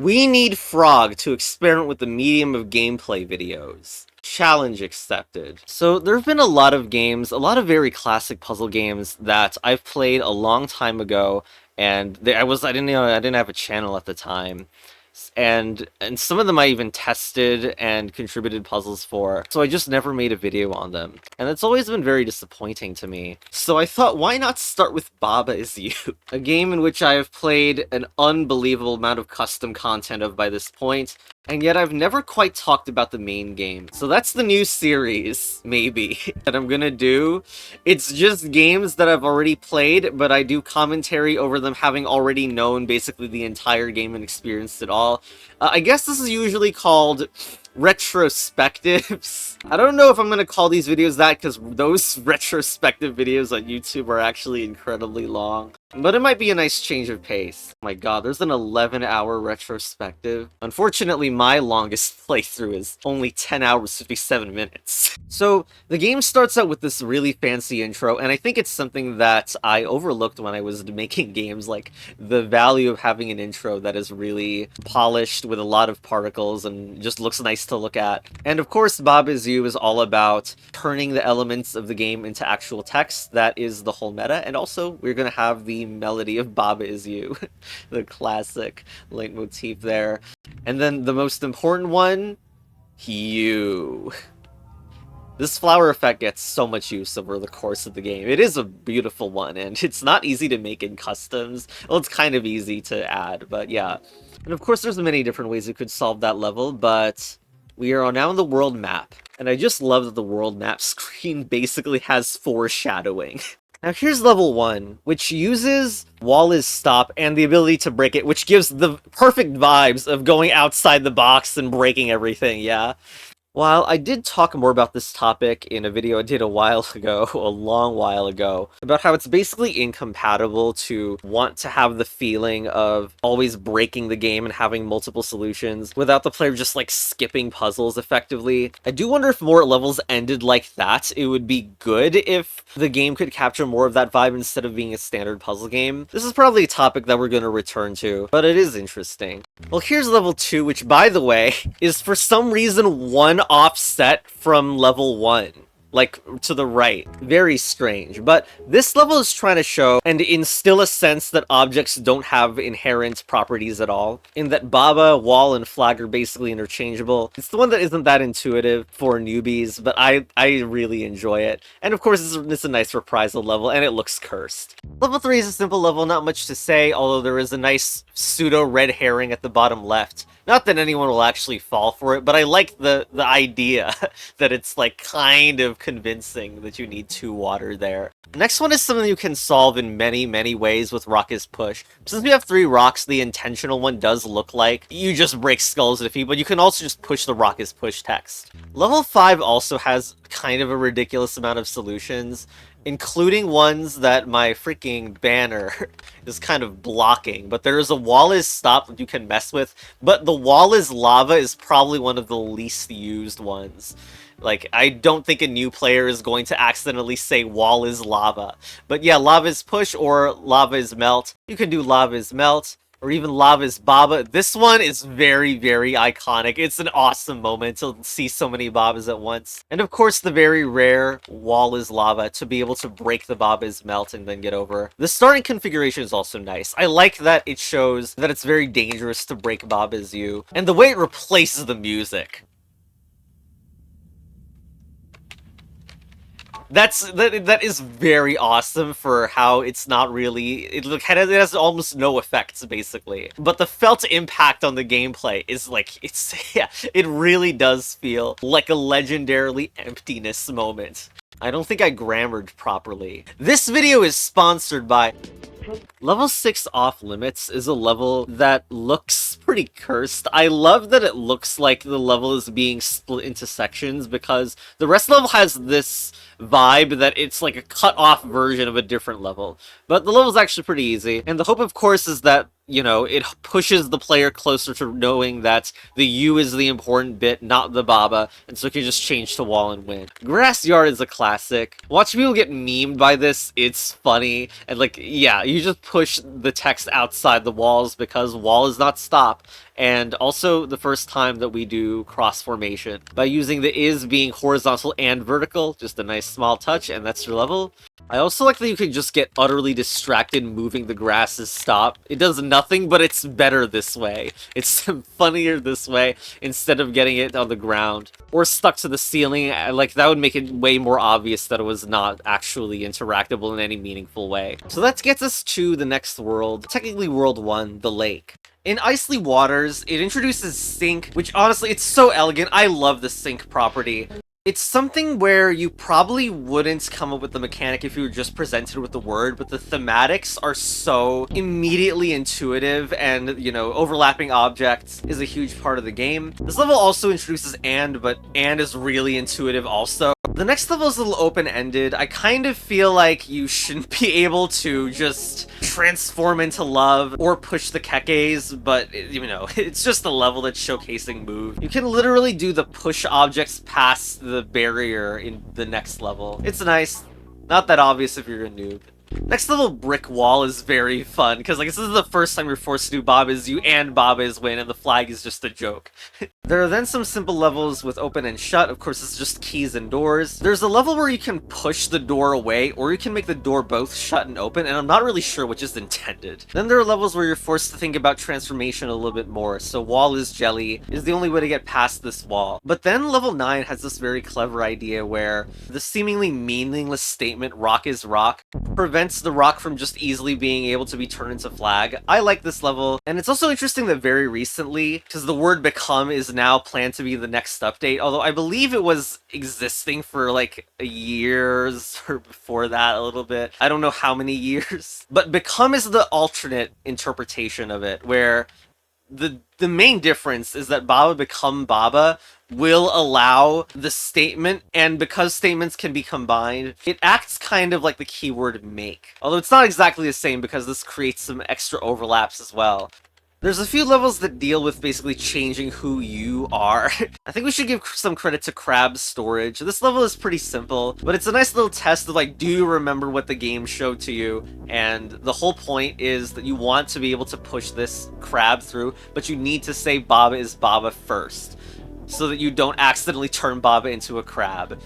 We need Frog to experiment with the medium of gameplay videos. Challenge accepted. So there have been a lot of games, a lot of very classic puzzle games that I've played a long time ago, and I didn't have a channel at the time. And some of them I even tested and contributed puzzles for, so I just never made a video on them. And it's always been very disappointing to me. So I thought, why not start with Baba Is You? A game in which I have played an unbelievable amount of custom content of by this point, and yet I've never quite talked about the main game. So that's the new series, maybe, that I'm gonna do. It's just games that I've already played, but I do commentary over them having already known basically the entire game and experienced it all. I guess this is usually called retrospectives. I don't know if I'm gonna call these videos that, because those retrospective videos on YouTube are actually incredibly long. But it might be a nice change of pace. Oh my god, there's an 11-hour retrospective. Unfortunately, my longest playthrough is only 10 hours, 57 minutes. So, the game starts out with this really fancy intro, and I think it's something that I overlooked when I was making games, like the value of having an intro that is really polished with a lot of particles and just looks nice to look at. And of course, Baba Is You is all about turning the elements of the game into actual text. That is the whole meta, and also we're gonna have the melody of Baba Is You, the classic leitmotif there. And then the most important one, you. This flower effect gets so much use over the course of the game. It is a beautiful one, and it's not easy to make in customs. Well, it's kind of easy to add, but yeah. And of course, there's many different ways you could solve that level, but we are now on the world map. And I just love that the world map screen basically has foreshadowing. Now here's level 1, which uses wall is stop and the ability to break it, which gives the perfect vibes of going outside the box and breaking everything, yeah? While I did talk more about this topic in a video I did a while ago, a long while ago, about how it's basically incompatible to want to have the feeling of always breaking the game and having multiple solutions without the player just like skipping puzzles effectively. I do wonder if more levels ended like that. It would be good if the game could capture more of that vibe instead of being a standard puzzle game. This is probably a topic that we're going to return to, but it is interesting. Well, here's level 2, which by the way, is for some reason one offset from level 1, like to the right. Very strange, but this level is trying to show and instill a sense that objects don't have inherent properties at all, in that Baba, wall, and flag are basically interchangeable. It's the one that isn't that intuitive for newbies, but I really enjoy it. And of course, it's a nice reprisal level, and it looks cursed. Level 3 is a simple level, not much to say, although there is a nice pseudo red herring at the bottom left. Not that anyone will actually fall for it, but I like the idea that it's like kind of convincing that you need 2 water there. The next one is something you can solve in many ways with Rock is Push. Since we have 3 rocks, the intentional one does look like you just break skulls to defeat, but you can also just push the Rock is Push text. Level 5 also has kind of a ridiculous amount of solutions, including ones that my freaking banner is kind of blocking. But there is a wall is stop that you can mess with, but the wall is lava is probably one of the least used ones. Like, I don't think a new player is going to accidentally say wall is lava. But yeah, lava is push or lava is melt. You can do lava is melt, or even lava is Baba. This one is very iconic. It's an awesome moment to see so many Babas at once. And of course, the very rare wall is lava to be able to break the Baba is melt and then get over. The starting configuration is also nice. I like that it shows that it's very dangerous to break Baba is You, and the way it replaces the music. That is very awesome for how it's not really, it has almost no effects basically, but the felt impact on the gameplay is like, yeah, it really does feel like a legendarily emptiness moment. I don't think I grammared properly. This video is sponsored by Level 6 Off Limits is a level that looks pretty cursed. I love that it looks like the level is being split into sections, because the rest of the level has this vibe that it's like a cut-off version of a different level. But the level's actually pretty easy, and the hope, of course, is that, you know, it pushes the player closer to knowing that the U is the important bit, not the Baba, and so you can just change to wall and win. Grass Yard is a classic. Watching people get memed by this, it's funny, and like, yeah, you just push the text outside the walls because wall is not stop, and also the first time that we do cross formation by using the is being horizontal and vertical. Just a nice small touch, and that's your level. I also like that you can just get utterly distracted moving the grasses stop. It does nothing, but it's better this way. It's funnier this way instead of getting it on the ground or stuck to the ceiling. Like, that would make it way more obvious that it was not actually interactable in any meaningful way. So that gets us to the next world, technically world 1, the lake. In Icy Waters, it introduces Sink, which honestly, it's so elegant. I love the Sink property. It's something where you probably wouldn't come up with the mechanic if you were just presented with the word, but the thematics are so immediately intuitive, and, you know, overlapping objects is a huge part of the game. This level also introduces but and is really intuitive also. The next level is a little open-ended. I kind of feel like you shouldn't be able to just transform into love or push the kekes, but, you know, it's just a level that's showcasing move. You can literally do the push objects past the barrier in the next level. It's nice. Not that obvious if you're a noob. Next level, Brick Wall, is very fun, because like this is the first time you're forced to do Baba Is You and Baba Is Win, and the flag is just a joke. There are then some simple levels with open and shut. Of course, it's just keys and doors. There's a level where you can push the door away, or you can make the door both shut and open, and I'm not really sure which is intended. Then there are levels where you're forced to think about transformation a little bit more, so Wall is Jelly is the only way to get past this wall. But then level 9 has this very clever idea where the seemingly meaningless statement, rock is rock, prevents the rock from just easily being able to be turned into flag. I like this level, and it's also interesting that very recently, because the word become is now planned to be the next update, although I believe it was existing for like years or before that a little bit. I don't know how many years. But become is the alternate interpretation of it, where the main difference is that Baba Become Baba will allow the statement, and because statements can be combined, it acts kind of like the keyword make. Although it's not exactly the same because this creates some extra overlaps as well. There's a few levels that deal with basically changing who you are. I think we should give some credit to Crab Storage. This level is pretty simple, but it's a nice little test of like, do you remember what the game showed to you? And the whole point is that you want to be able to push this crab through, but you need to say Baba is Baba first, so that you don't accidentally turn Baba into a crab,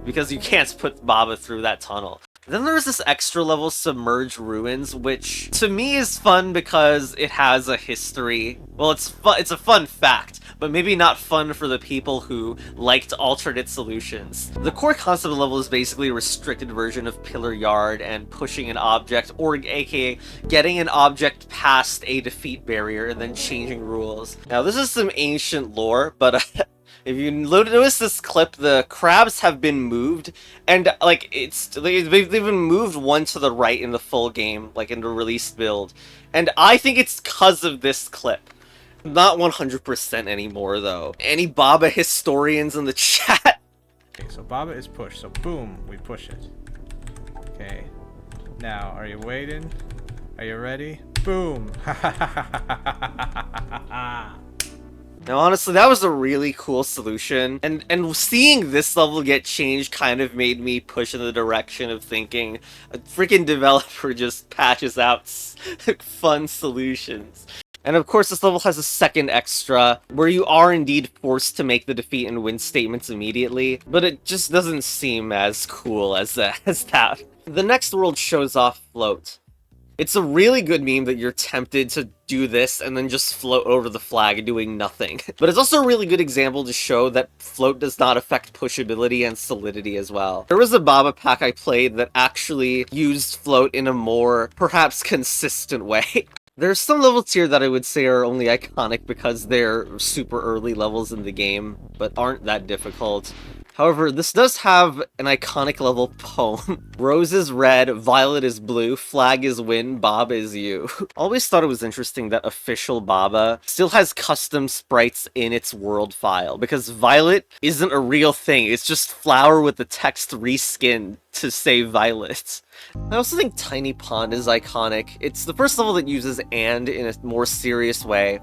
because you can't put Baba through that tunnel. Then there's this extra level, Submerged Ruins, which to me is fun because it has a history. Well, it's a fun fact, but maybe not fun for the people who liked alternate solutions. The core concept of the level is basically a restricted version of Pillar Yard and pushing an object, or aka getting an object past a defeat barrier and then changing rules. Now, this is some ancient lore, but if you notice this clip, the crabs have been moved, and like they've been moved one to the right in the full game, like in the released build, and I think it's because of this clip. Not 100% anymore though. Any Baba historians in the chat? Okay, so Baba is pushed, so boom, we push it. Okay, now are you waiting? Are you ready? Boom! Now, honestly, that was a really cool solution, and seeing this level get changed kind of made me push in the direction of thinking a freaking developer just patches out fun solutions. And of course, this level has a second extra, where you are indeed forced to make the defeat and win statements immediately, but it just doesn't seem as cool as that. The next world shows off Float. It's a really good meme that you're tempted to do this and then just float over the flag doing nothing. But it's also a really good example to show that float does not affect pushability and solidity as well. There was a Baba pack I played that actually used float in a more, perhaps, consistent way. There's some levels here that I would say are only iconic because they're super early levels in the game, but aren't that difficult. However, this does have an iconic level poem. Rose is red, violet is blue, flag is win, Baba is you. Always thought it was interesting that official Baba still has custom sprites in its world file, because violet isn't a real thing, it's just flower with the text reskinned to say violet. I also think Tiny Pond is iconic. It's the first level that uses and in a more serious way.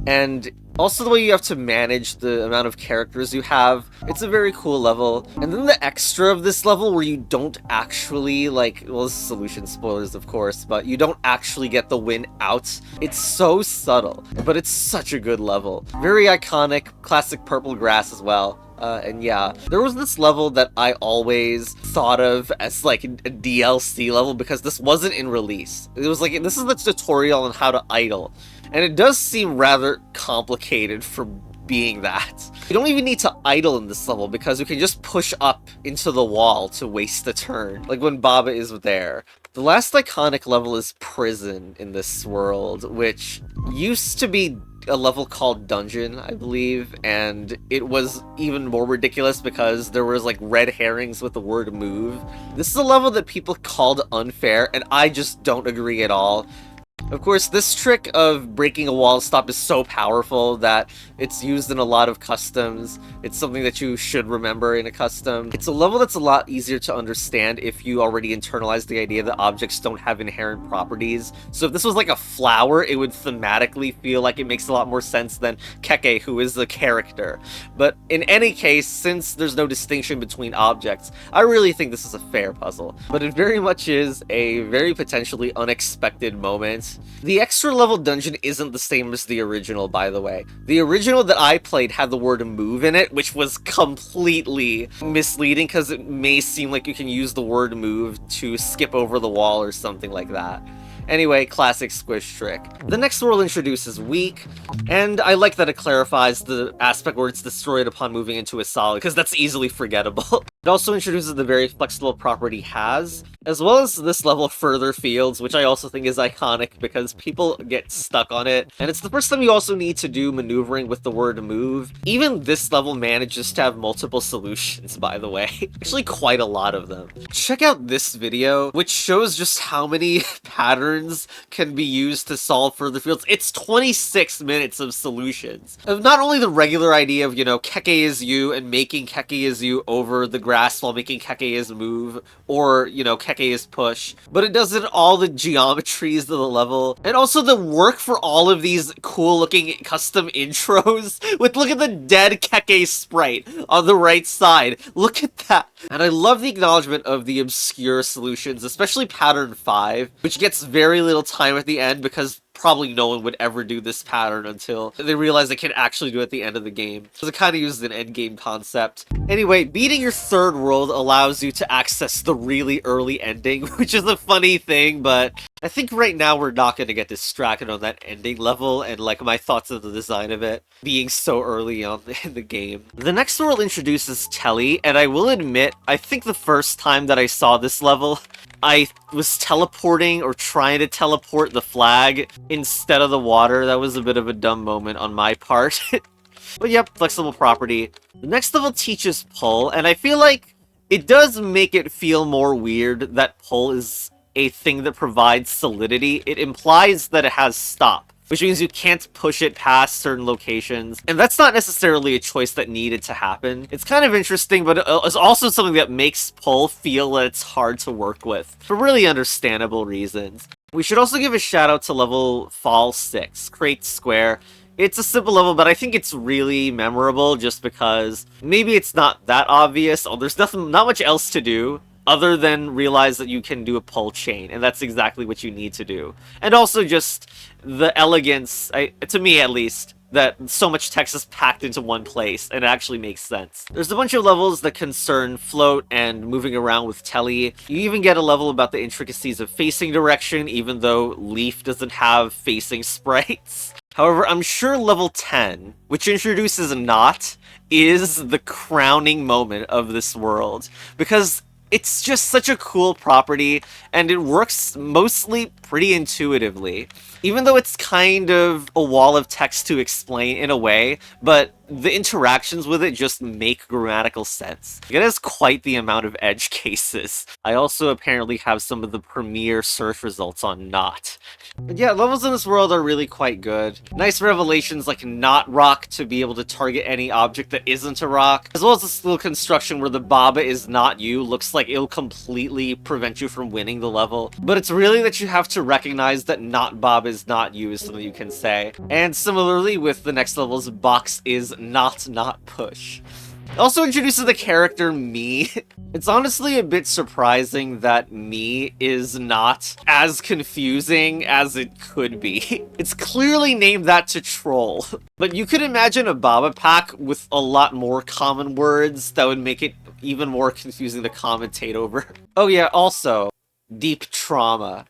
And also the way you have to manage the amount of characters you have, it's a very cool level. And then the extra of this level where you don't actually, like, well, this is solution spoilers of course, but you don't actually get the win out. It's so subtle, but it's such a good level. Very iconic, classic purple grass as well. And yeah, there was this level that I always thought of as like a DLC level because this wasn't in release. It was like, this is the tutorial on how to idle. And it does seem rather complicated for being that. You don't even need to idle in this level because you can just push up into the wall to waste a turn, like when Baba is there. The last iconic level is Prison in this world, which used to be a level called Dungeon, I believe, and it was even more ridiculous because there was like red herrings with the word move. This is a level that people called unfair, and I just don't agree at all. Of course, this trick of breaking a wall stop is so powerful that it's used in a lot of customs. It's something that you should remember in a custom. It's a level that's a lot easier to understand if you already internalize the idea that objects don't have inherent properties. So if this was like a flower, it would thematically feel like it makes a lot more sense than Keke, who is the character. But in any case, since there's no distinction between objects, I really think this is a fair puzzle. But it very much is a very potentially unexpected moment. The extra level dungeon isn't the same as the original, by the way. The original that I played had the word move in it, which was completely misleading because it may seem like you can use the word move to skip over the wall or something like that. Anyway, classic squish trick. The next world introduces weak, and I like that it clarifies the aspect where it's destroyed upon moving into a solid, because that's easily forgettable. It also introduces the very flexible property has, as well as this level Further Fields, which I also think is iconic because people get stuck on it, and it's the first time you also need to do maneuvering with the word move. Even this level manages to have multiple solutions, by the way. Actually, quite a lot of them. Check out this video, which shows just how many patterns can be used to solve Further Fields. It's 26 minutes of solutions. Of not only the regular idea of, you know, Keke is you and making Keke is you over the grass while making Keke is move, or, you know, Keke is push, but it does it all the geometries of the level, and also the work for all of these cool looking custom intros with, look at the dead Keke sprite on the right side. Look at that. And I love the acknowledgement of the obscure solutions, especially pattern 5, which gets very little time at the end because probably no one would ever do this pattern until they realize they can actually do it at the end of the game. So it kind of uses an endgame concept. Anyway, beating your third world allows you to access the really early ending, which is a funny thing, but I think right now we're not going to get distracted on that ending level and like my thoughts of the design of it being so early on in the game. The next world introduces Telly, and I will admit, I think the first time that I saw this level, I was teleporting or trying to teleport the flag instead of the water. That was a bit of a dumb moment on my part. But yep, flexible property. The next level teaches pull, and I feel like it does make it feel more weird that pull is a thing that provides solidity. It implies that it has stop, which means you can't push it past certain locations, and that's not necessarily a choice that needed to happen. It's kind of interesting, but it's also something that makes pull feel that it's hard to work with, for really understandable reasons. We should also give a shout out to level Fall 6, Crate Square. It's a simple level, but I think it's really memorable just because maybe it's not that obvious, or there's not much else to do other than realize that you can do a pull chain, and that's exactly what you need to do. And also just the elegance, to me at least, that so much text is packed into one place, and it actually makes sense. There's a bunch of levels that concern float and moving around with Telly. You even get a level about the intricacies of facing direction, even though Leaf doesn't have facing sprites. However, I'm sure level 10, which introduces Knot, is the crowning moment of this world, because it's just such a cool property, and it works mostly pretty intuitively. Even though it's kind of a wall of text to explain in a way, but the interactions with it just make grammatical sense. It has quite the amount of edge cases. I also apparently have some of the premier search results on not. But yeah, levels in this world are really quite good. Nice revelations like not rock to be able to target any object that isn't a rock, as well as this little construction where the Baba is not you. Looks like it'll completely prevent you from winning the level. But it's really that you have to recognize that not Baba is not you is something you can say. And similarly with the next level's box is not push. It also introduces the character Me. It's honestly a bit surprising that Me is not as confusing as it could be. It's clearly named that to troll. But you could imagine a Baba pack with a lot more common words that would make it even more confusing to commentate over. Oh yeah, also, deep trauma.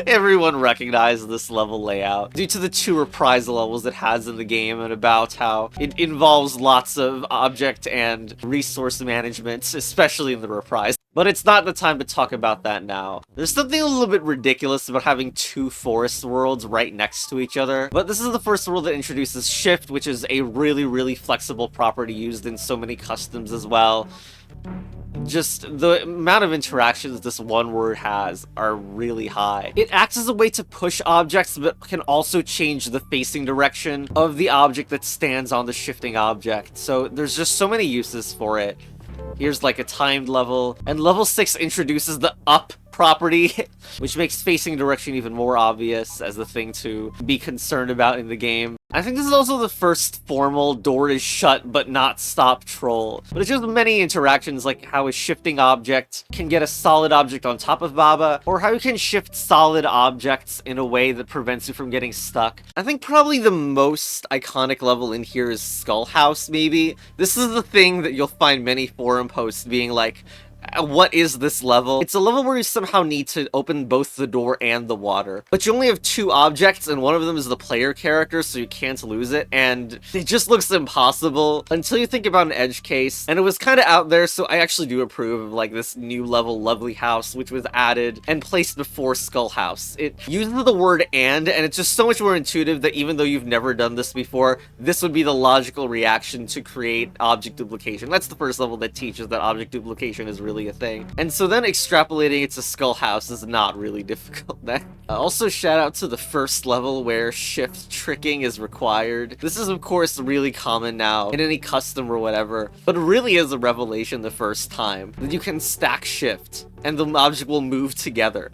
Everyone recognized this level layout due to the 2 reprisal levels it has in the game and about how it involves lots of object and resource management, especially in the reprise. But it's not the time to talk about that now. There's something a little bit ridiculous about having 2 forest worlds right next to each other, but this is the first world that introduces Shift, which is a really flexible property used in so many customs as well. Just the amount of interactions this one word has are really high. It acts as a way to push objects, but can also change the facing direction of the object that stands on the shifting object. So there's just so many uses for it. Here's like a timed level, and level 6 introduces the up property, which makes facing direction even more obvious as the thing to be concerned about in the game. I think this is also the first formal door is shut but not stop troll. But it's just many interactions like how a shifting object can get a solid object on top of Baba, or how you can shift solid objects in a way that prevents you from getting stuck. I think probably the most iconic level in here is Skull House, maybe. This is the thing that you'll find many forum posts being like, what is this level? It's a level where you somehow need to open both the door and the water. But you only have 2 objects, and one of them is the player character, so you can't lose it, and it just looks impossible until you think about an edge case. And it was kind of out there, so I actually do approve of like this new level, Lovely House, which was added and placed before Skull House. It uses the word and it's just so much more intuitive that even though you've never done this before, this would be the logical reaction to create object duplication. That's the first level that teaches that object duplication is really a thing. And so then extrapolating it to Skull House is not really difficult then. Also shout out to the first level where shift tricking is required. This is of course really common now in any custom or whatever, but it really is a revelation the first time that you can stack shift and the object will move together.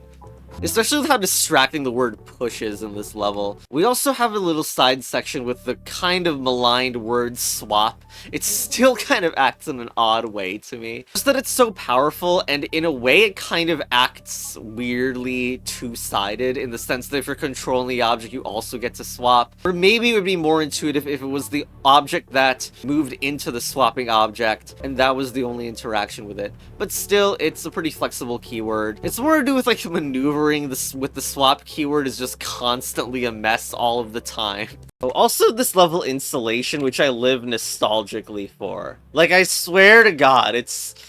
Especially with how distracting the word push is in this level. We also have a little side section with the kind of maligned word swap. It still kind of acts in an odd way to me. Just that it's so powerful, and in a way it kind of acts weirdly two-sided, in the sense that if you're controlling the object, you also get to swap. Or maybe it would be more intuitive if it was the object that moved into the swapping object, and that was the only interaction with it. But still, it's a pretty flexible keyword. It's more to do with like maneuvering this with the swap keyword is just constantly a mess all of the time. Oh, also this level Insulation, which I live nostalgically for. Like, I swear to God,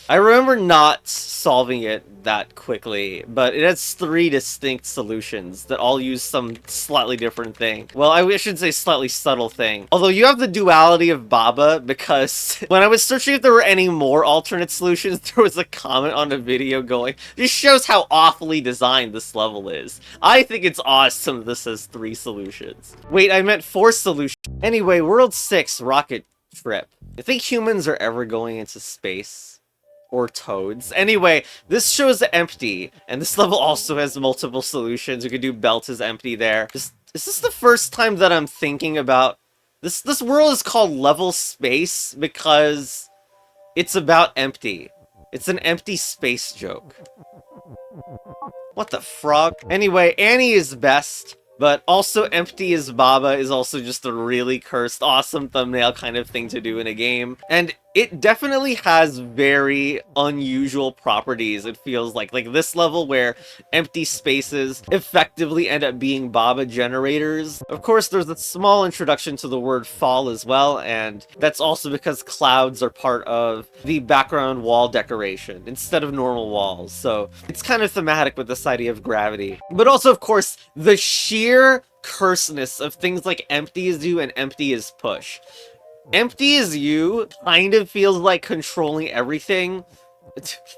I remember not solving it that quickly, but it has 3 distinct solutions that all use some slightly different thing. Well, I should say slightly subtle thing. Although you have the duality of Baba, because when I was searching if there were any more alternate solutions, there was a comment on a video going, this shows how awfully designed this level is. I think it's awesome this has 3 solutions. Wait, I meant 4 solutions. Anyway, World 6, Rocket Trip. I think humans are ever going into space. Or toads. Anyway, this shows empty, and this level also has multiple solutions. You could do belt is empty there. Is this the first time that I'm thinking about... This world is called Level Space because it's about empty. It's an empty space joke. What the frog? Anyway, Annie is best. But also Empty as Baba is also just a really cursed, awesome thumbnail kind of thing to do in a game. And it definitely has very unusual properties, it feels like. Like this level where empty spaces effectively end up being Baba generators. Of course, there's a small introduction to the word fall as well, and that's also because clouds are part of the background wall decoration instead of normal walls. So it's kind of thematic with this idea of gravity. But also, of course, the sheer curseness of things like Empty as You and Empty as Push. Empty as You kind of feels like controlling everything.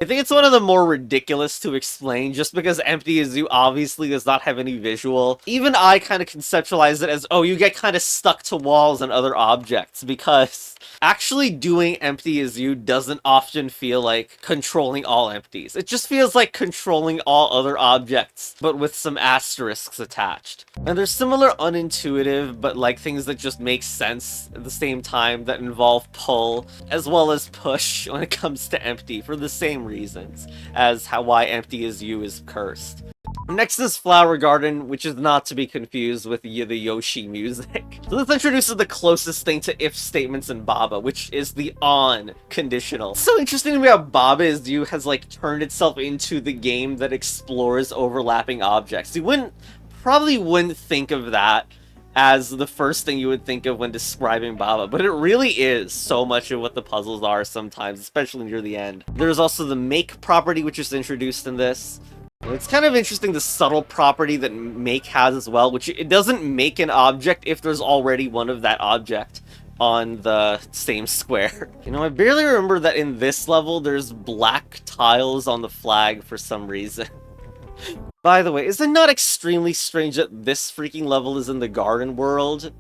I think it's one of the more ridiculous to explain, just because Empty as You obviously does not have any visual. Even I kind of conceptualize it as, oh, you get kind of stuck to walls and other objects, because actually doing Empty as You doesn't often feel like controlling all empties. It just feels like controlling all other objects, but with some asterisks attached. And there's similar unintuitive, but like things that just make sense at the same time that involve pull, as well as push when it comes to Empty, for the same reasons as why Empty as You is cursed. Next is Flower Garden, which is not to be confused with the Yoshi music. So this introduces the closest thing to if statements in Baba, which is the on conditional. It's so interesting to me how Baba is You has like turned itself into the game that explores overlapping objects. You probably wouldn't think of that as the first thing you would think of when describing Baba, but it really is so much of what the puzzles are sometimes, especially near the end. There's also the make property, which is introduced in this. It's kind of interesting, the subtle property that make has as well, which it doesn't make an object if there's already one of that object on the same square. You know, I barely remember that in this level there's black tiles on the flag for some reason. By the way, is it not extremely strange that this freaking level is in the garden world?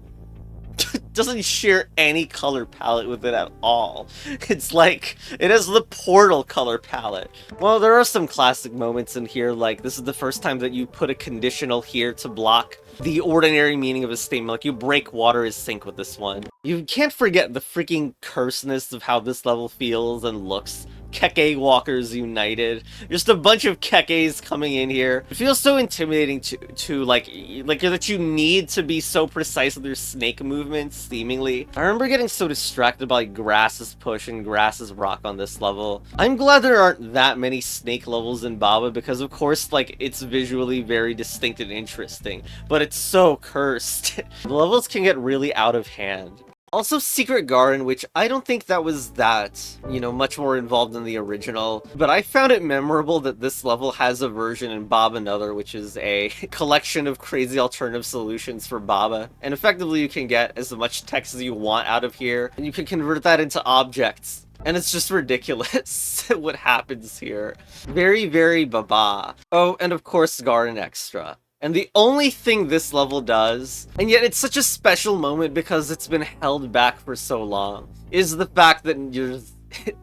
It doesn't share any color palette with it at all. It's like, it has the Portal color palette. Well, there are some classic moments in here, like this is the first time that you put a conditional here to block the ordinary meaning of a statement. Like, you break water is sink with this one. You can't forget the freaking curseness of how this level feels and looks. Keke Walkers United. Just a bunch of Kekes coming in here. It feels so intimidating to like that you need to be so precise with your snake movements, seemingly. I remember getting so distracted by Grass's push and Grass's rock on this level. I'm glad there aren't that many snake levels in Baba, because of course, like, it's visually very distinct and interesting, but it's so cursed. The levels can get really out of hand. Also, Secret Garden, which I don't think that was that, you know, much more involved in the original, but I found it memorable that this level has a version in Baba Another, which is a collection of crazy alternative solutions for Baba, and effectively you can get as much text as you want out of here, and you can convert that into objects. And it's just ridiculous what happens here. Very, very Baba. Oh, and of course, Garden Extra. And the only thing this level does, and yet it's such a special moment because it's been held back for so long, is the fact that you're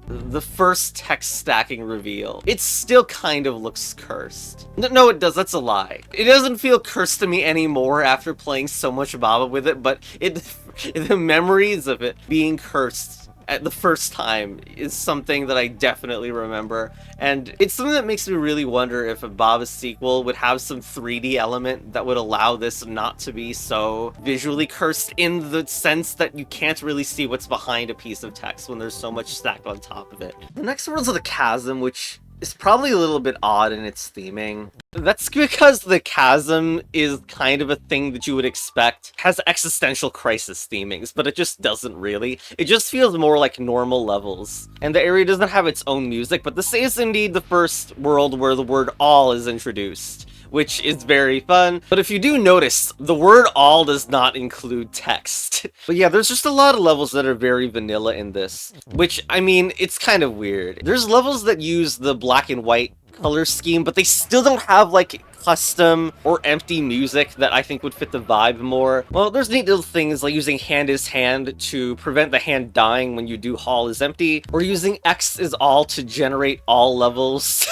the first text stacking reveal. It still kind of looks cursed. No, it does. That's a lie. It doesn't feel cursed to me anymore after playing so much Baba with it, but the memories of it being cursed at the first time is something that I definitely remember, and it's something that makes me really wonder if a Baba sequel would have some 3D element that would allow this not to be so visually cursed, in the sense that you can't really see what's behind a piece of text when there's so much stacked on top of it. The next world's the Chasm, which is probably a little bit odd in its theming. That's because the Chasm is kind of a thing that you would expect has existential crisis themings, but it just doesn't really. It just feels more like normal levels. And the area doesn't have its own music, but this is indeed the first world where the word all is introduced, which is very fun. But if you do notice, the word all does not include text. But yeah, there's just a lot of levels that are very vanilla in this, which, I mean, it's kind of weird. There's levels that use the black and white color scheme, but they still don't have like custom or empty music that I think would fit the vibe more. Well, there's neat little things like using hand is hand to prevent the hand dying when you do hall is empty, or using X is all to generate all levels.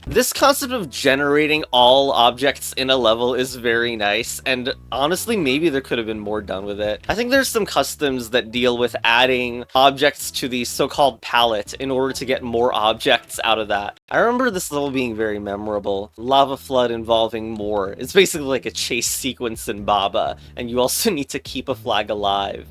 This concept of generating all objects in a level is very nice, and honestly, maybe there could have been more done with it. I think there's some customs that deal with adding objects to the so-called palette in order to get more objects out of that. I remember this level being very memorable. Lava Flood involving more. It's basically like a chase sequence in Baba, and you also need to keep a flag alive.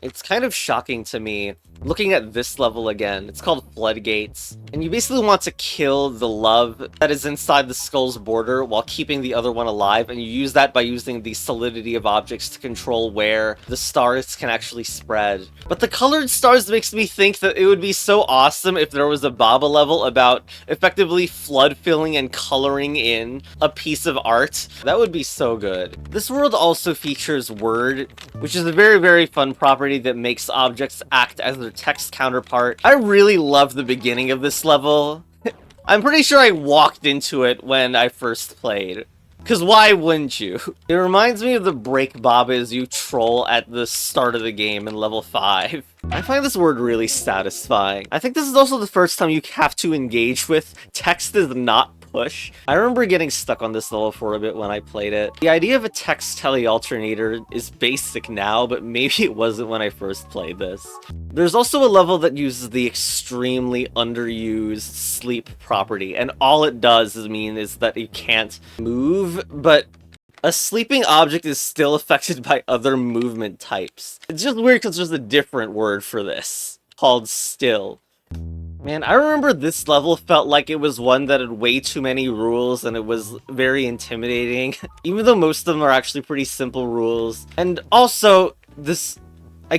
It's kind of shocking to me Looking at this level again, it's called Floodgates, and you basically want to kill the love that is inside the skull's border while keeping the other one alive, and you use that by using the solidity of objects to control where the stars can actually spread. But the colored stars makes me think that it would be so awesome if there was a Baba level about effectively flood filling and coloring in a piece of art. That would be so good. This world also features Word, which is a very, very fun property that makes objects act as their text counterpart. I really love the beginning of this level. I'm pretty sure I walked into it when I first played. Because why wouldn't you? It reminds me of the break Babas you troll at the start of the game in level 5. I find this word really satisfying. I think this is also the first time you have to engage with text is not push. I remember getting stuck on this level for a bit when I played it. The idea of a text telealternator is basic now, but maybe it wasn't when I first played this. There's also a level that uses the extremely underused sleep property, and all it does is that you can't move, but a sleeping object is still affected by other movement types. It's just weird because there's a different word for this, called still. Man, I remember this level felt like it was one that had way too many rules and it was very intimidating, even though most of them are actually pretty simple rules. And also, I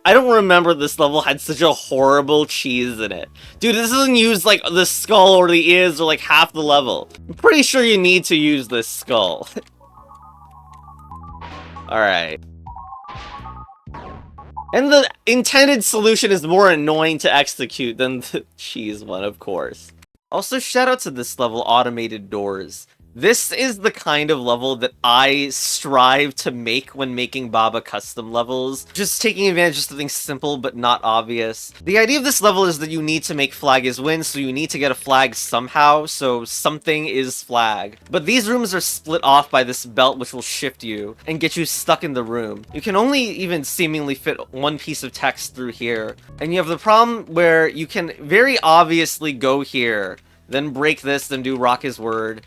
don't remember this level had such a horrible cheese in it. Dude, this doesn't use like the skull or the ears or like half the level. I'm pretty sure you need to use this skull. Alright. And the intended solution is more annoying to execute than the cheese one, of course. Also, shout out to this level, Automated Doors. This is the kind of level that I strive to make when making Baba custom levels. Just taking advantage of something simple but not obvious. The idea of this level is that you need to make flag is win, so you need to get a flag somehow, so something is flag. But these rooms are split off by this belt which will shift you and get you stuck in the room. You can only even seemingly fit one piece of text through here. And you have the problem where you can very obviously go here, then break this, then do rock his word.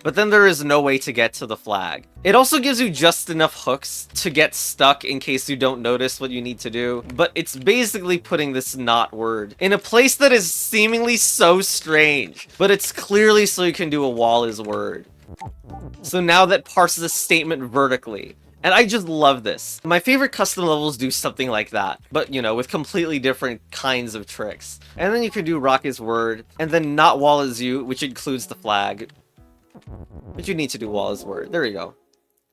But then there is no way to get to the flag. It also gives you just enough hooks to get stuck in case you don't notice what you need to do, but it's basically putting this not word in a place that is seemingly so strange, but it's clearly so you can do a wall is word. So now that parses a statement vertically. And I just love this. My favorite custom levels do something like that, but you know, with completely different kinds of tricks. And then you can do rock is word, and then not wall is you, which includes the flag. But you need to do wall is word. There you go.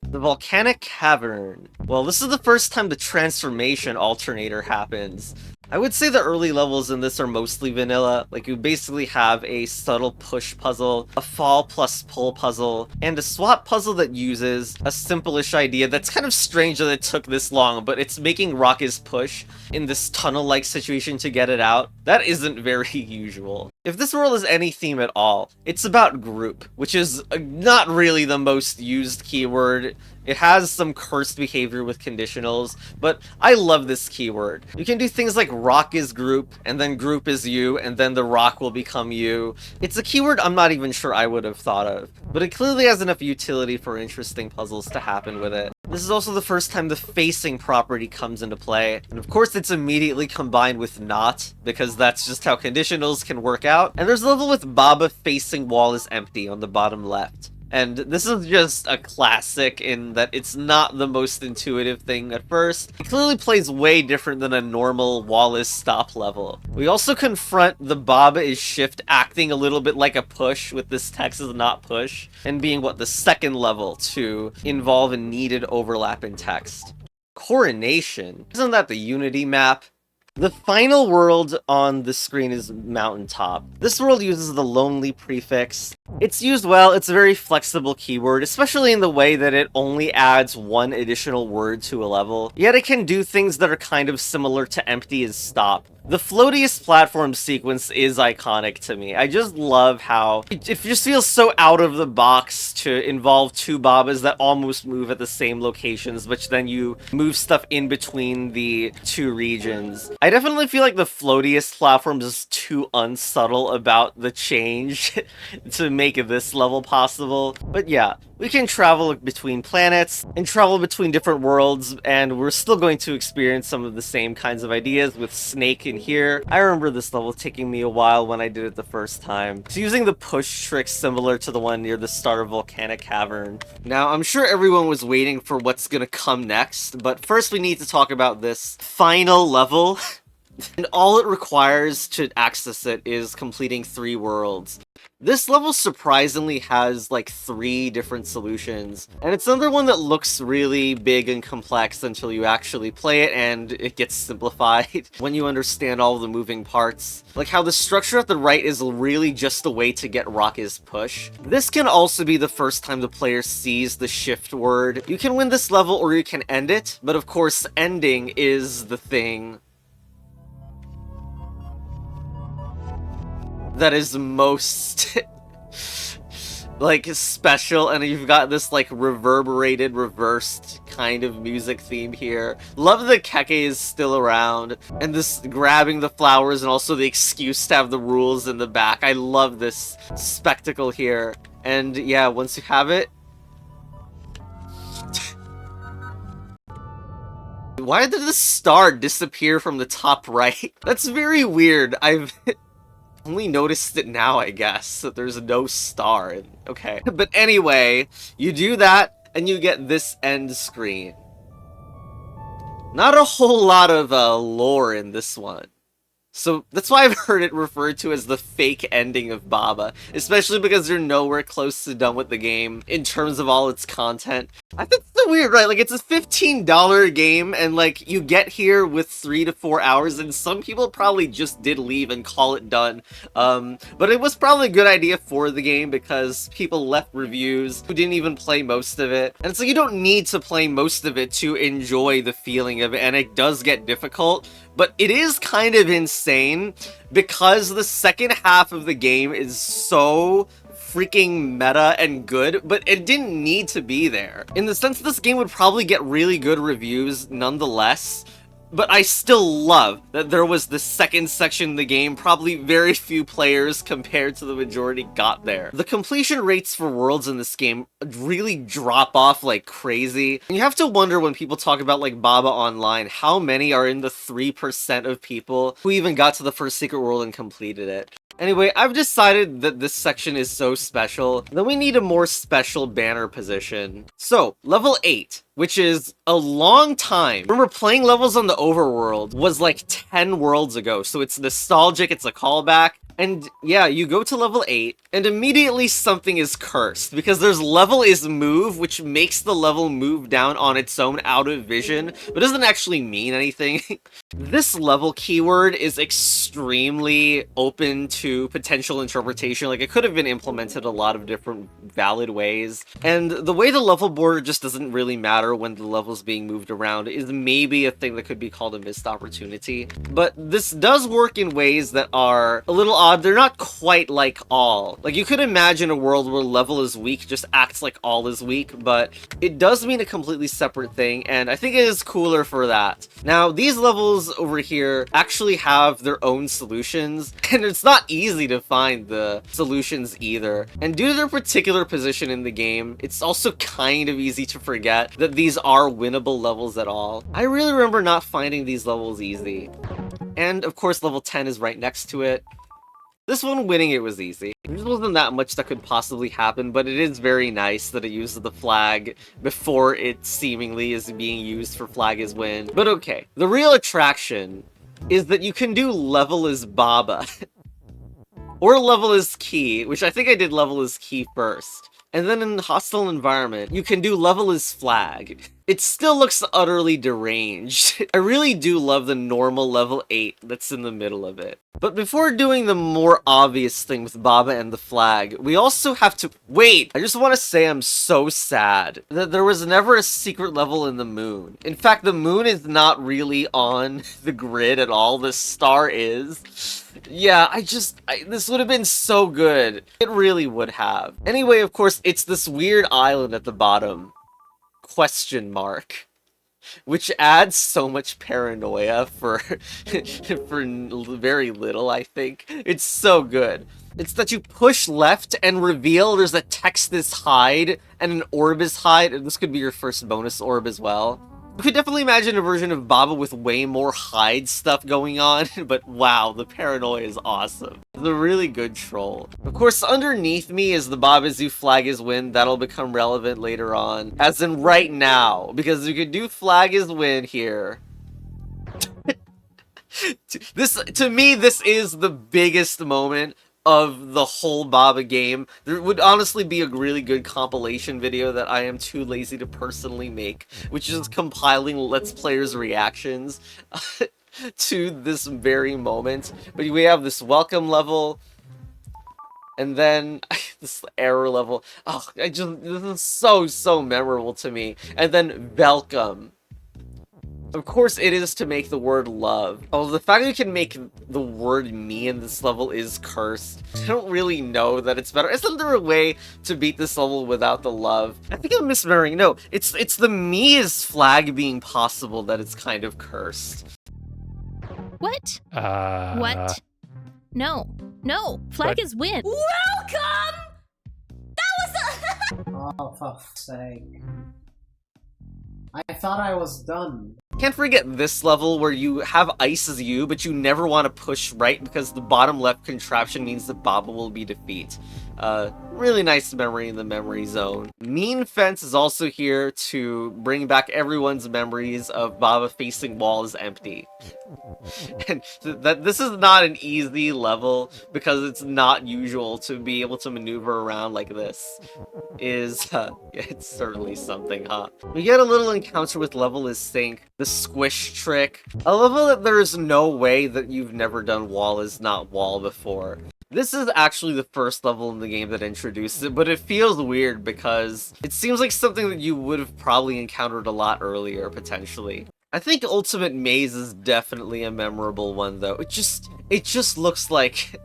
The Volcanic Cavern. Well, this is the first time the transformation alternator happens. I would say the early levels in this are mostly vanilla. Like, you basically have a subtle push puzzle, a fall plus pull puzzle, and a swap puzzle that uses a simple-ish idea that's kind of strange that it took this long, but it's making rock is push in this tunnel-like situation to get it out. That isn't very usual. If this world is any theme at all, it's about group, which is not really the most used keyword. It has some cursed behavior with conditionals, but I love this keyword. You can do things like rock is group, and then group is you, and then the rock will become you. It's a keyword I'm not even sure I would have thought of, but it clearly has enough utility for interesting puzzles to happen with it. This is also the first time the facing property comes into play, and of course it's immediately combined with not, because that's just how conditionals can work out. And there's a level with Baba facing wall is empty on the bottom left. And this is just a classic in that it's not the most intuitive thing at first. It clearly plays way different than a normal wall is stop level. We also confront the Baba is shift acting a little bit like a push with this text is not push, and being what the second level to involve a needed overlap in text. Coronation. Isn't that the Unity map? The final world on the screen is Mountaintop. This world uses the lonely prefix. It's used well, it's a very flexible keyword, especially in the way that it only adds one additional word to a level. Yet it can do things that are kind of similar to empty as stop, The floatiest platform sequence is iconic to me. I just love how it just feels so out of the box to involve two Babas that almost move at the same locations, but then you move stuff in between the two regions. I definitely feel like the floatiest platforms is too unsubtle about the change to make this level possible. But yeah, we can travel between planets and travel between different worlds, and we're still going to experience some of the same kinds of ideas with Snake in here. I remember this level taking me a while when I did it the first time. It's using the push trick similar to the one near the start of Volcanic Cavern. Now, I'm sure everyone was waiting for what's gonna come next, but first we need to talk about this final level. And all it requires to access it is completing 3 worlds. This level surprisingly has like 3 different solutions, and it's another one that looks really big and complex until you actually play it and it gets simplified when you understand all the moving parts. Like how the structure at the right is really just a way to get Rocket's push. This can also be the first time the player sees the shift word. You can win this level or you can end it, but of course ending is the thing that is most like special, and you've got this like reverberated, reversed kind of music theme here. Love that Keke is still around, and this grabbing the flowers and also the excuse to have the rules in the back. I love this spectacle here. And yeah, once you have it, why did the star disappear from the top right? That's very weird. I've only noticed it now, I guess, that there's no star. Okay. But anyway, you do that, and you get this end screen. Not a whole lot of lore in this one. So that's why I've heard it referred to as the fake ending of Baba, especially because they're nowhere close to done with the game in terms of all its content. I think it's so weird, right? Like, it's a $15 game, and like, you get here with 3 to 4 hours, and some people probably just did leave and call it done. But it was probably a good idea for the game because people left reviews who didn't even play most of it. And so you don't need to play most of it to enjoy the feeling of it, and it does get difficult. But it is kind of insane because the second half of the game is so freaking meta and good, but it didn't need to be there. In the sense this game would probably get really good reviews nonetheless, but I still love that there was the second section of the game. Probably very few players compared to the majority got there. The completion rates for worlds in this game really drop off like crazy. And you have to wonder when people talk about like Baba Online, how many are in the 3% of people who even got to the first secret world and completed it. Anyway, I've decided that this section is so special that we need a more special banner position. So, level 8, which is a long time. Remember, playing levels on the overworld was like 10 worlds ago, so it's nostalgic, it's a callback. And yeah, you go to level 8, and immediately something is cursed, because there's level is move, which makes the level move down on its own out of vision, but doesn't actually mean anything. This level keyword is extremely open to potential interpretation. Like, it could have been implemented a lot of different valid ways, and the way the level border just doesn't really matter when the level's being moved around is maybe a thing that could be called a missed opportunity. But this does work in ways that are a little odd. They're not quite like all. Like, you could imagine a world where level is weak just acts like all is weak, but it does mean a completely separate thing, and I think it is cooler for that. Now, these levels over here actually have their own solutions, and it's not easy to find the solutions either. And due to their particular position in the game, it's also kind of easy to forget that these are winnable levels at all. I really remember not finding these levels easy. And of course, level 10 is right next to it. This one, winning it was easy. There wasn't that much that could possibly happen, but it is very nice that it uses the flag before it seemingly is being used for flag is win. But okay, the real attraction is that you can do level as Baba. Or level as key, which I think I did level as key first. And then in the hostile environment, you can do level as flag. it still looks utterly deranged. I really do love the normal level 8 that's in the middle of it. But before doing the more obvious thing with Baba and the flag, we also have to— wait! I just want to say I'm so sad that there was never a secret level in the moon. In fact, the moon is not really on the grid at all. The star is. Yeah, this would have been so good. It really would have. Anyway, of course, it's this weird island at the bottom. Question mark. Which adds so much paranoia for very little, I think. It's so good. It's that you push left and reveal there's a text is hide and an orb is hide, and this could be your first bonus orb as well. You could definitely imagine a version of Baba with way more hide stuff going on, but wow, the paranoia is awesome. It's a really good troll. Of course, underneath me is the Babazoo flag is win. That'll become relevant later on, as in right now, because you could do flag is win here. To me, this is the biggest moment of the whole Baba game. There would honestly be a really good compilation video that I am too lazy to personally make, which is compiling Let's Players' reactions to this very moment. But we have this welcome level, and then this error level. Oh, this is so memorable to me. And then welcome. Of course, it is to make the word love. Although the fact that you can make the word me in this level is cursed. I don't really know that it's better. Isn't there a way to beat this level without the love? I think I'm misremembering. No, it's the me is flag being possible that it's kind of cursed. What? What? No. Flag is win. Welcome! That was a... Oh, for fuck's sake. I thought I was done. Can't forget this level where you have ice as you, but you never want to push right because the bottom left contraption means that Baba will be defeat. Really nice memory in the memory zone. Mean Fence is also here to bring back everyone's memories of Baba facing walls empty. And that this is not an easy level because it's not usual to be able to maneuver around like this. It's certainly something, huh? We get a little encounter with level is Sink, the squish trick. A level that there is no way that you've never done wall is not wall before. This is actually the first level in the game that introduced it, but it feels weird because it seems like something that you would have probably encountered a lot earlier, potentially. I think Ultimate Maze is definitely a memorable one, though. It just looks like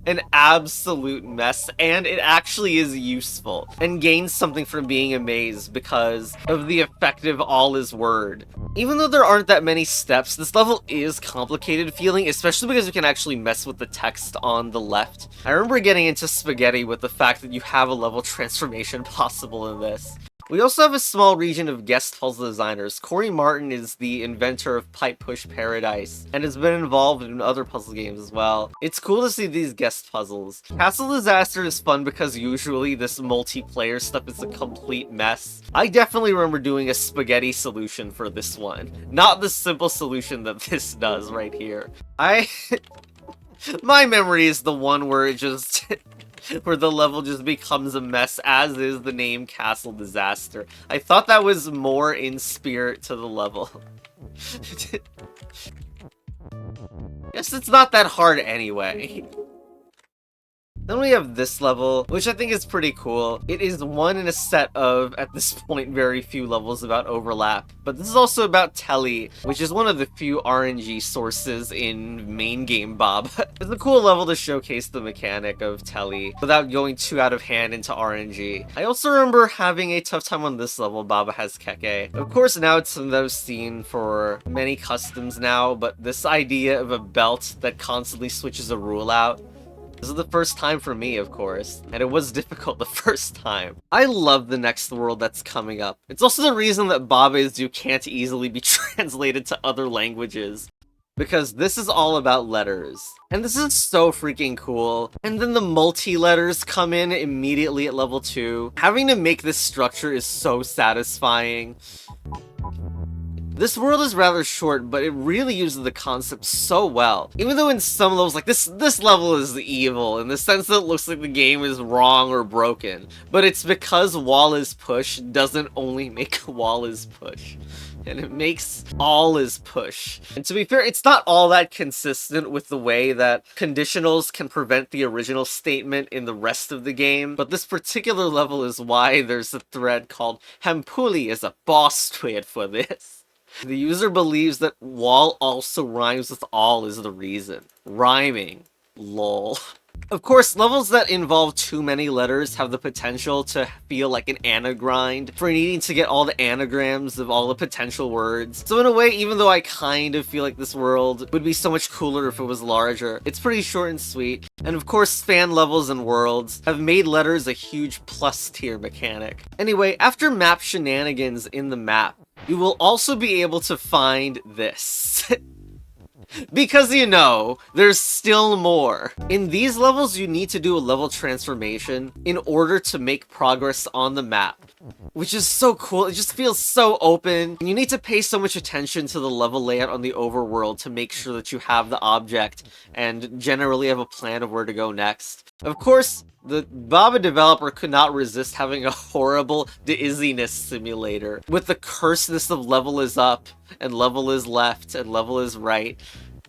an absolute mess, and it actually is useful, and gains something from being a maze because of the effective all is word. Even though there aren't that many steps, this level is complicated feeling, especially because you can actually mess with the text on the left. I remember getting into spaghetti with the fact that you have a level transformation possible in this. We also have a small region of guest puzzle designers. Corey Martin is the inventor of Pipe Push Paradise, and has been involved in other puzzle games as well. It's cool to see these guest puzzles. Castle Disaster is fun because usually this multiplayer stuff is a complete mess. I definitely remember doing a spaghetti solution for this one. Not the simple solution that this does right here. My memory is the one where it just... where the level just becomes a mess, as is the name Castle Disaster. I thought that was more in spirit to the level. Guess it's not that hard anyway. Then we have this level, which I think is pretty cool. It is one in a set of, at this point, very few levels about overlap. But this is also about Telly, which is one of the few RNG sources in main game Bob. It's a cool level to showcase the mechanic of Telly without going too out of hand into RNG. I also remember having a tough time on this level, Baba has Keke. Of course, now it's no scene for many customs now, but this idea of a belt that constantly switches a rule out, this is the first time for me, of course, and it was difficult the first time. I love the next world that's coming up. It's also the reason that Babazoo can't easily be translated to other languages, because this is all about letters. And this is so freaking cool. And then the multi-letters come in immediately at level 2. Having to make this structure is so satisfying. This world is rather short, but it really uses the concept so well. Even though in some levels, like this level is evil in the sense that it looks like the game is wrong or broken. But it's because wall is push doesn't only make wall is push. And it makes all is push. And to be fair, it's not all that consistent with the way that conditionals can prevent the original statement in the rest of the game, but this particular level is why there's a thread called Hampuli is a boss tweet for this. The user believes that wall also rhymes with all is the reason. Rhyming. Lol. Of course, levels that involve too many letters have the potential to feel like an anagrind for needing to get all the anagrams of all the potential words. So in a way, even though I kind of feel like this world would be so much cooler if it was larger, it's pretty short and sweet. And of course, fan levels and worlds have made letters a huge plus tier mechanic. Anyway, after map shenanigans in the map, you will also be able to find this. Because you know, there's still more. In these levels, you need to do a level transformation in order to make progress on the map. Which is so cool, it just feels so open. You need to pay so much attention to the level layout on the overworld to make sure that you have the object and generally have a plan of where to go next. Of course, the Baba developer could not resist having a horrible dizziness simulator with the cursedness of level is up and level is left and level is right.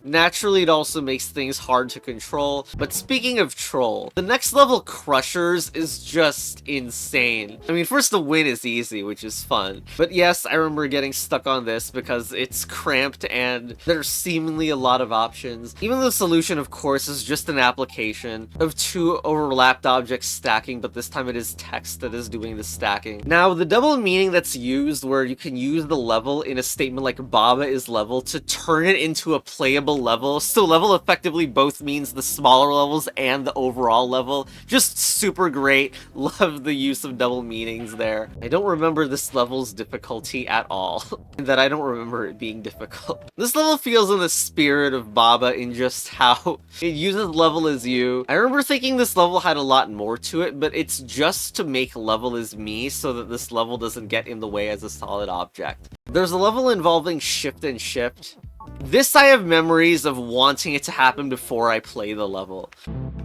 Naturally, it also makes things hard to control, but speaking of troll, the next level, Crushers, is just insane. I mean, first the win is easy, which is fun, but yes, I remember getting stuck on this because it's cramped and there's seemingly a lot of options. Even though the solution, of course, is just an application of two overlapped objects stacking, but this time it is text that is doing the stacking. Now, the double meaning that's used where you can use the level in a statement like Baba is level to turn it into a playable level, so level effectively both means the smaller levels and the overall level. Just super great. Love the use of double meanings there. I don't remember this level's difficulty at all. That I don't remember it being difficult. This level feels in the spirit of Baba in just how it uses level as you. I remember thinking this level had a lot more to it, but it's just to make level as me so that this level doesn't get in the way as a solid object. There's a level involving shift and shift. This I have memories of wanting it to happen before I play the level.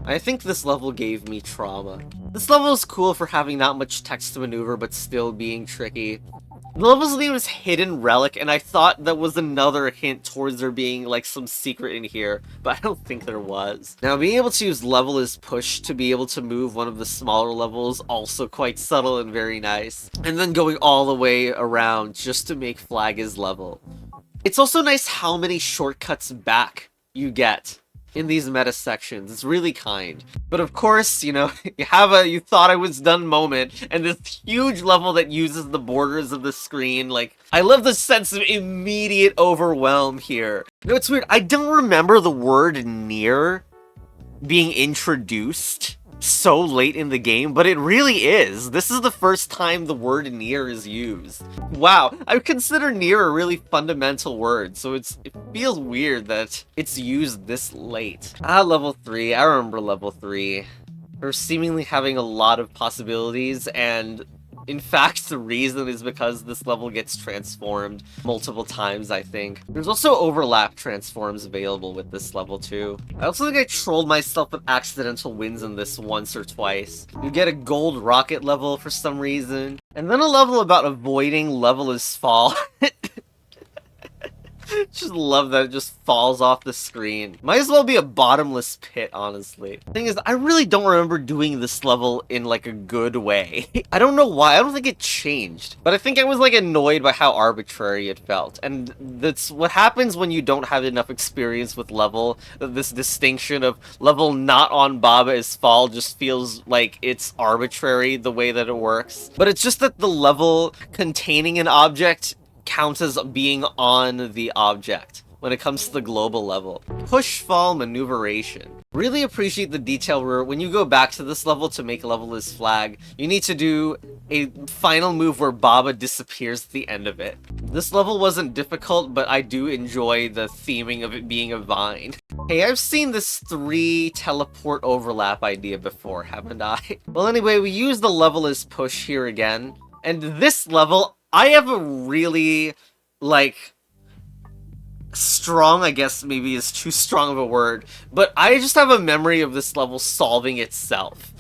I think this level gave me trauma. This level is cool for having not much text to maneuver but still being tricky. The level's name is Hidden Relic, and I thought that was another hint towards there being like some secret in here, but I don't think there was. Now, being able to use level as push to be able to move one of the smaller levels, also quite subtle and very nice. And then going all the way around just to make flag as level. It's also nice how many shortcuts back you get in these meta sections. It's really kind. But of course, you know, you have a you thought I was done moment, and this huge level that uses the borders of the screen. Like, I love the sense of immediate overwhelm here. You know, it's weird. I don't remember the word near being introduced so late in the game, but it really is. This is the first time the word near is used. Wow, I consider near a really fundamental word, so it feels weird that it's used this late. Level 3. I remember level 3. For seemingly having a lot of possibilities, and in fact, the reason is because this level gets transformed multiple times, I think. There's also overlap transforms available with this level, too. I also think I trolled myself with accidental wins in this once or twice. You get a gold rocket level for some reason, and then a level about avoiding level as fall. Just love that it just falls off the screen. Might as well be a bottomless pit, honestly. Thing is, I really don't remember doing this level in like a good way. I don't know why, I don't think it changed. But I think I was like annoyed by how arbitrary it felt. And that's what happens when you don't have enough experience with level. This distinction of level not on Baba is fall just feels like it's arbitrary the way that it works. But it's just that the level containing an object counts as being on the object when it comes to the global level. Push-fall maneuveration. Really appreciate the detail where when you go back to this level to make level as flag, you need to do a final move where Baba disappears at the end of it. This level wasn't difficult, but I do enjoy the theming of it being a vine. Hey, I've seen this 3 teleport overlap idea before, haven't I? Well, anyway, we use the level as push here again, and this level I have a really, like, strong, I guess maybe is too strong of a word, but I just have a memory of this level solving itself.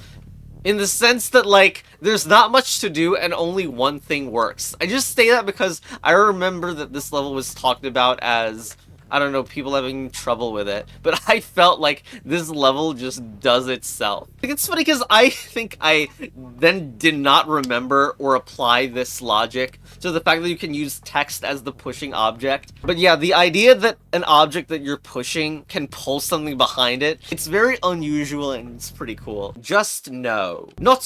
In the sense that, like, there's not much to do and only one thing works. I just say that because I remember that this level was talked about as, I don't know, people having trouble with it, but I felt like this level just does itself. Like, it's funny because I think I then did not remember or apply this logic to the fact that you can use text as the pushing object. But yeah, the idea that an object that you're pushing can pull something behind it, it's very unusual and it's pretty cool. Just know. Not.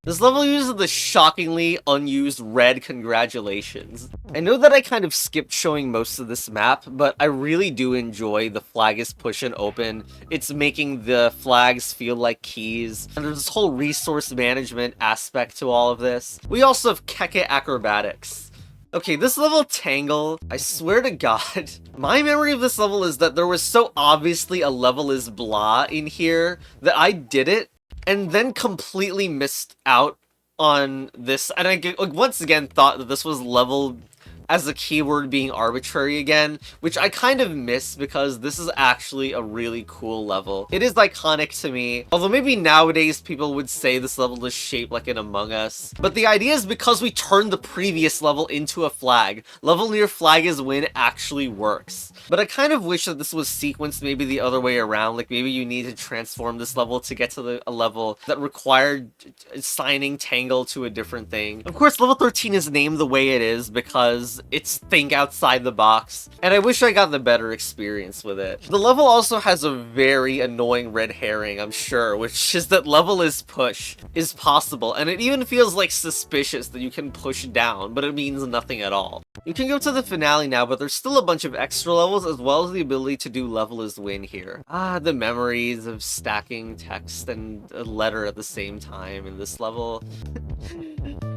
This level uses the shockingly unused red congratulations. I know that I kind of skipped showing most of this map, but I really do enjoy the flag is push and open. It's making the flags feel like keys, and there's this whole resource management aspect to all of this. We also have Keke acrobatics. Okay, this level Tangle, I swear to God, my memory of this level is that there was so obviously a level is blah in here that I did it and then completely missed out on this, and I once again thought that this was level as a keyword being arbitrary again, which I kind of miss because this is actually a really cool level. It is iconic to me, although maybe nowadays people would say this level is shaped like an Among Us. But the idea is because we turned the previous level into a flag, level near flag is win actually works. But I kind of wish that this was sequenced maybe the other way around, like maybe you need to transform this level to get to a level that required assigning Tangle to a different thing. Of course, level 13 is named the way it is because it's think outside the box, and I wish I got the better experience with it. The level also has a very annoying red herring, I'm sure, which is that level is push is possible, and it even feels like suspicious that you can push down, but it means nothing at all. You can go to the finale now, but there's still a bunch of extra levels as well as the ability to do level is win here. Ah, the memories of stacking text and a letter at the same time in this level.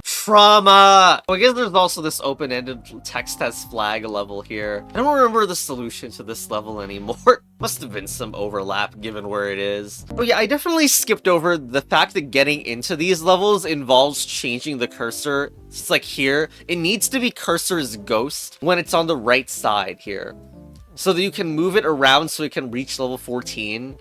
Trauma! Well, I guess there's also this open-ended text as flag level here. I don't remember the solution to this level anymore. Must have been some overlap given where it is. Oh yeah, I definitely skipped over the fact that getting into these levels involves changing the cursor. It's like here, it needs to be cursor's ghost when it's on the right side here, so that you can move it around so it can reach level 14,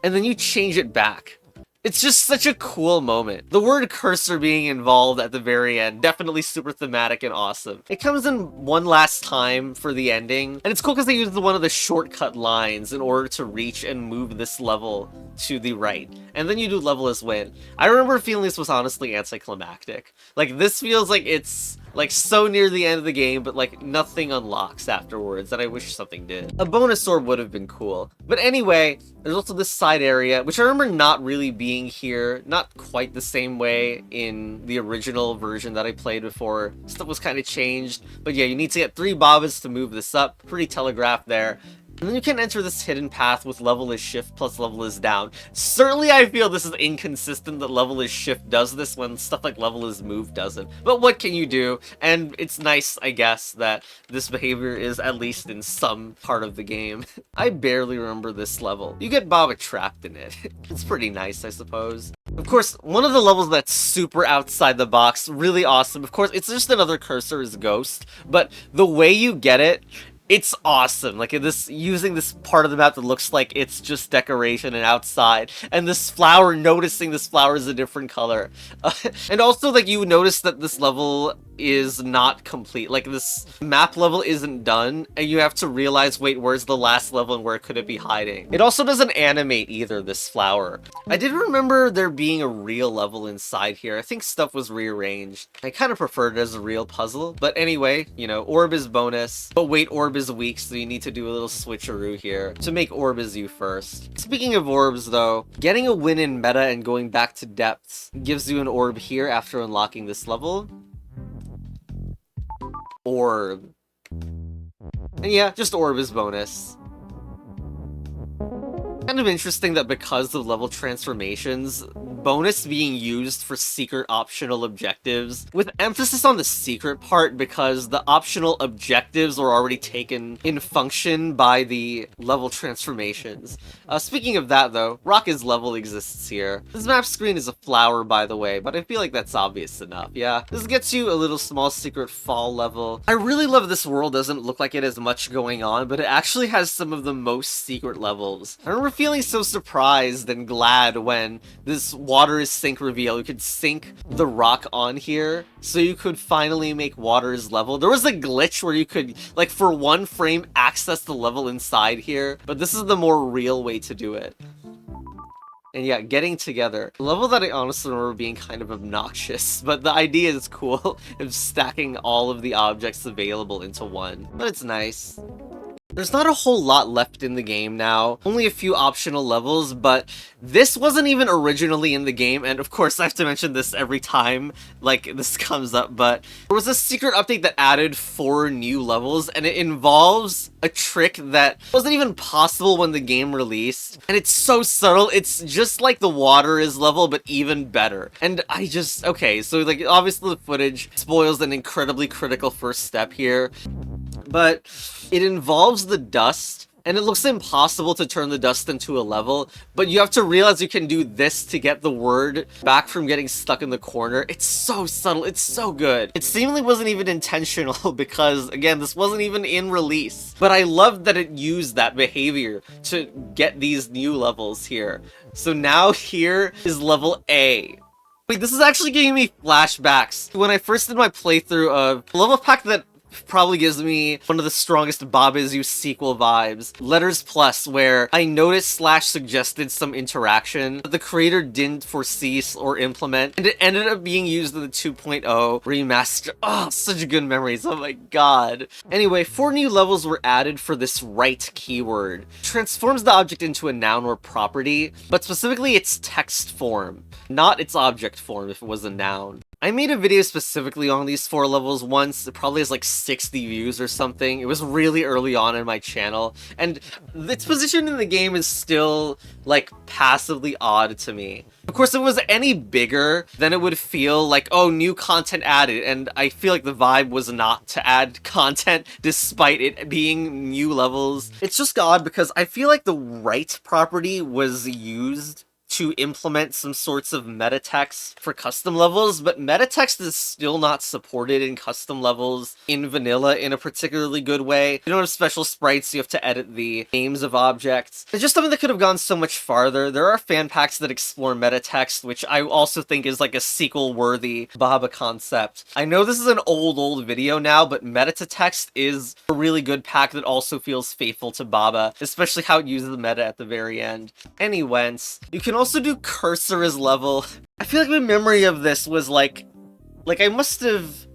and then you change it back. It's just such a cool moment. The word cursor being involved at the very end, definitely super thematic and awesome. It comes in one last time for the ending, and it's cool because they use one of the shortcut lines in order to reach and move this level to the right. And then you do level as win. I remember feeling this was honestly anticlimactic. Like, this feels like it's like so near the end of the game, but like nothing unlocks afterwards, and I wish something did. A bonus orb would have been cool. But anyway, there's also this side area, which I remember not really being here, not quite the same way in the original version that I played before. Stuff was kind of changed, but yeah, you need to get 3 bobbins to move this up. Pretty telegraphed there. And then you can enter this hidden path with level is shift plus level is down. Certainly I feel this is inconsistent that level is shift does this when stuff like level is move doesn't. But what can you do? And it's nice, I guess, that this behavior is at least in some part of the game. I barely remember this level. You get Baba trapped in it. It's pretty nice, I suppose. Of course, one of the levels that's super outside the box, really awesome. Of course, it's just another cursor is ghost, but the way you get it, it's awesome. Like, this using this part of the map that looks like it's just decoration and outside, and this flower, noticing this flower is a different color. And also, like, you notice that this level is not complete. Like, this map level isn't done, and you have to realize, wait, where's the last level and where could it be hiding? It also doesn't animate either, this flower. I did remember there being a real level inside here. I think stuff was rearranged. I kind of preferred it as a real puzzle, but anyway, you know, orb is bonus, but wait, orb is weak, so you need to do a little switcheroo here to make orb is you first. Speaking of orbs though, getting a win in meta and going back to depths gives you an orb here after unlocking this level. Orb. And yeah, just orb is bonus. Kind of interesting that because of level transformations, bonus being used for secret optional objectives, with emphasis on the secret part because the optional objectives are already taken in function by the level transformations. Speaking of that though, Rocket's level exists here. This map screen is a flower, by the way, but I feel like that's obvious enough, yeah? This gets you a little small secret fall level. I really love this world doesn't look like it has much going on, but it actually has some of the most secret levels. I remember feeling so surprised and glad when this water is sink reveal. You could sink the rock on here, so you could finally make water's level. There was a glitch where you could, like, for one frame, access the level inside here, but this is the more real way to do it. And yeah, getting together. A level that I honestly remember being kind of obnoxious, but the idea is cool of stacking all of the objects available into one. But it's nice. There's not a whole lot left in the game now, only a few optional levels, but this wasn't even originally in the game, and of course I have to mention this every time, like, this comes up, but there was a secret update that added 4 new levels, and it involves a trick that wasn't even possible when the game released, and it's so subtle. It's just like the water is level, but even better. And okay, so like, obviously the footage spoils an incredibly critical first step here, but it involves the dust, and it looks impossible to turn the dust into a level, but you have to realize you can do this to get the word back from getting stuck in the corner. It's so subtle, it's so good. It seemingly wasn't even intentional because, again, this wasn't even in release, but I loved that it used that behavior to get these new levels here. So now here is level A. Wait, this is actually giving me flashbacks. When I first did my playthrough of a level pack that probably gives me one of the strongest Bob Is You sequel vibes, Letters Plus, where I noticed / suggested some interaction that the creator didn't foresee or implement, and it ended up being used in the 2.0 remaster. Oh, such good memories, oh my god. Anyway, 4 new levels were added for this right keyword. Transforms the object into a noun or property, but specifically its text form, not its object form if it was a noun. I made a video specifically on these 4 levels once. It probably has like 60 views or something. It was really early on in my channel, and its position in the game is still, like, passively odd to me. Of course, if it was any bigger, then it would feel like, oh, new content added, and I feel like the vibe was not to add content despite it being new levels. It's just odd because I feel like the right property was used to implement some sorts of meta text for custom levels, but meta text is still not supported in custom levels in vanilla in a particularly good way. You don't have special sprites, you have to edit the names of objects. It's just something that could have gone so much farther. There are fan packs that explore meta text, which I also think is like a sequel-worthy Baba concept. I know this is an old video now, but meta to text is a really good pack that also feels faithful to Baba, especially how it uses the meta at the very end. Anyways, you can also do cursor as level. I feel like my memory of this was like I must have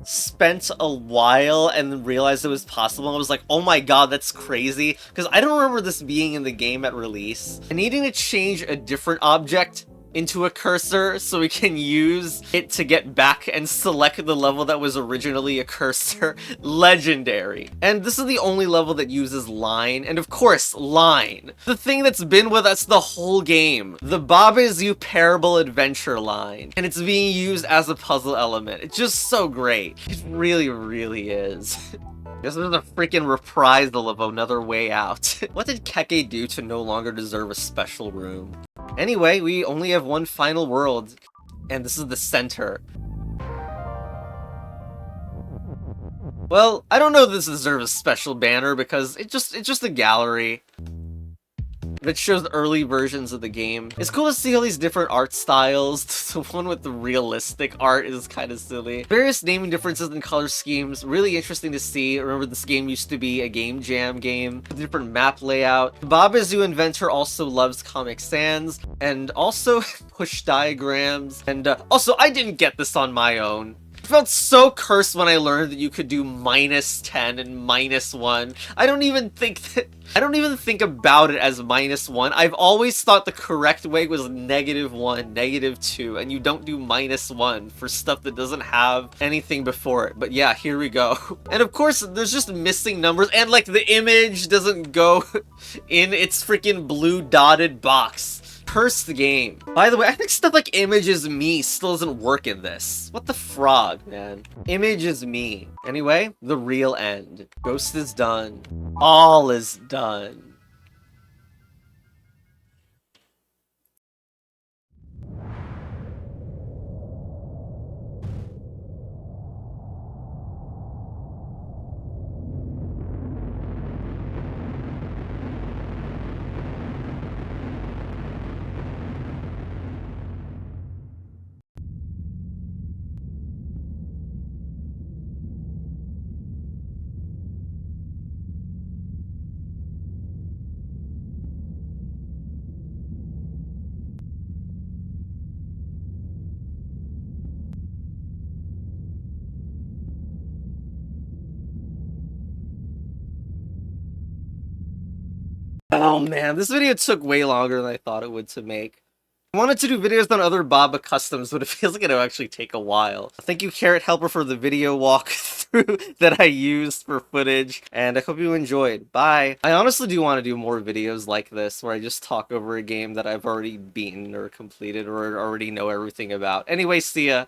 spent a while and realized it was possible. I was like, oh my god, that's crazy, because I don't remember this being in the game at release. And needing to change a different object into a cursor so we can use it to get back and select the level that was originally a cursor. Legendary. And this is the only level that uses line, and of course, line. The thing that's been with us the whole game. The Bob Is You Parable Adventure line. And it's being used as a puzzle element. It's just so great. It really, really is. This is a freaking reprisal of Another Way Out. What did Keke do to no longer deserve a special room? Anyway, we only have one final world, and this is the center. Well, I don't know if this deserves a special banner because it's just a gallery that shows early versions of the game. It's cool to see all these different art styles. The one with the realistic art is kind of silly. Various naming differences and color schemes, really interesting to see. Remember, this game used to be a Game Jam game with different map layout. Bob Is You inventor also loves Comic Sans, and also push diagrams. And also, I didn't get this on my own. I felt so cursed when I learned that you could do -10 and -1. I don't even think about it as -1. I've always thought the correct way was -1, -2, and you don't do -1 for stuff that doesn't have anything before it. But yeah, here we go. And of course, there's just missing numbers, and like the image doesn't go in its freaking blue dotted box. Curse the game. By the way, I think stuff like image is me still doesn't work in this. What the frog, man? Image is me. Anyway, the real end. Ghost is done. All is done. Oh man, this video took way longer than I thought it would to make. I wanted to do videos on other Baba customs, but it feels like it'll actually take a while. Thank you, Carrot Helper, for the video walkthrough that I used for footage, and I hope you enjoyed. Bye! I honestly do want to do more videos like this, where I just talk over a game that I've already beaten or completed or already know everything about. Anyway, see ya!